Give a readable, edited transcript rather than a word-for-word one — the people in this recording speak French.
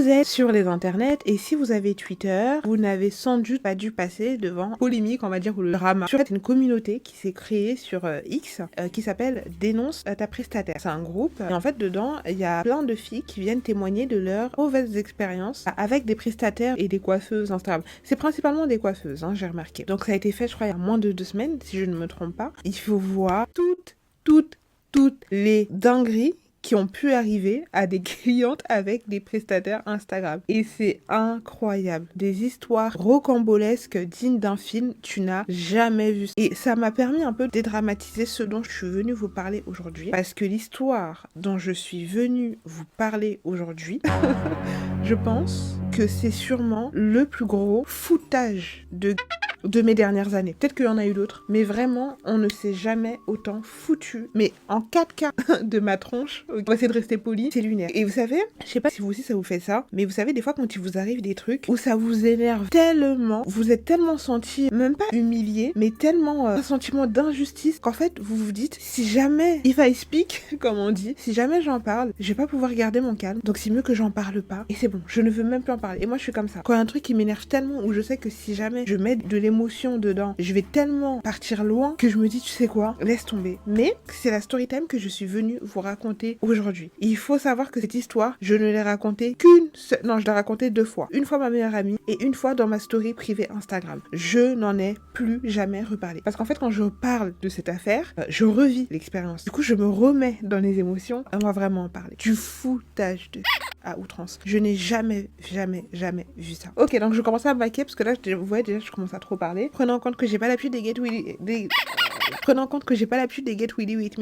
vous êtes sur les internets et si vous avez Twitter, vous n'avez sans doute pas dû passer devant polémique, on va dire, ou le drama. Sur une communauté qui s'est créée sur X qui s'appelle Dénonce ta prestataire. C'est un groupe et en fait dedans il y a plein de filles qui viennent témoigner de leurs mauvaises expériences avec des prestataires et des coiffeuses Instagram. C'est principalement des coiffeuses, j'ai remarqué. Donc ça a été fait, je crois, il y a moins de 2 semaines, si je ne me trompe pas. Il faut voir toutes les dingueries qui ont pu arriver à des clientes avec des prestataires Instagram. Et c'est incroyable. Des histoires rocambolesques dignes d'un film, tu n'as jamais vu. Et ça m'a permis un peu de dédramatiser ce dont je suis venue vous parler aujourd'hui. Parce que l'histoire dont je suis venue vous parler aujourd'hui, je pense que c'est sûrement le plus gros foutage de mes dernières années. Peut-être qu'il y en a eu d'autres, mais vraiment, on ne s'est jamais autant foutu, mais en 4K de ma tronche. On va essayer de rester poli, c'est lunaire. Et vous savez, je sais pas si vous aussi ça vous fait ça, mais vous savez, des fois quand il vous arrive des trucs où ça vous énerve tellement, vous êtes tellement senti, même pas humilié, mais tellement un sentiment d'injustice qu'en fait, vous vous dites, si jamais if I speak, comme on dit, si jamais j'en parle, je vais pas pouvoir garder mon calme, donc c'est mieux que j'en parle pas. Et c'est bon, je ne veux même plus en parler. Et moi, je suis comme ça. Quand il y a un truc qui m'énerve tellement, où je sais que si jamais je mets de l'émotion dedans, je vais tellement partir loin que je me dis, tu sais quoi, laisse tomber. Mais c'est la story time que je suis venue vous raconter aujourd'hui. Il faut savoir que cette histoire, je ne l'ai racontée qu'une seule... Non, je l'ai racontée 2 fois. Une fois ma meilleure amie et une fois dans ma story privée Instagram. Je n'en ai plus jamais reparlé. Parce qu'en fait, quand je parle de cette affaire, je revis l'expérience. Du coup, je me remets dans les émotions. On va vraiment en parler. Du foutage de... à outrance. Je n'ai jamais vu ça. Ok, donc je commence à me maquiller parce que là, vous voyez déjà, je commence à trop parler. Prenant en compte que j'ai pas l'appui des Get Willy... Prenant en compte que j'ai pas l'appui des Get Willy With Me.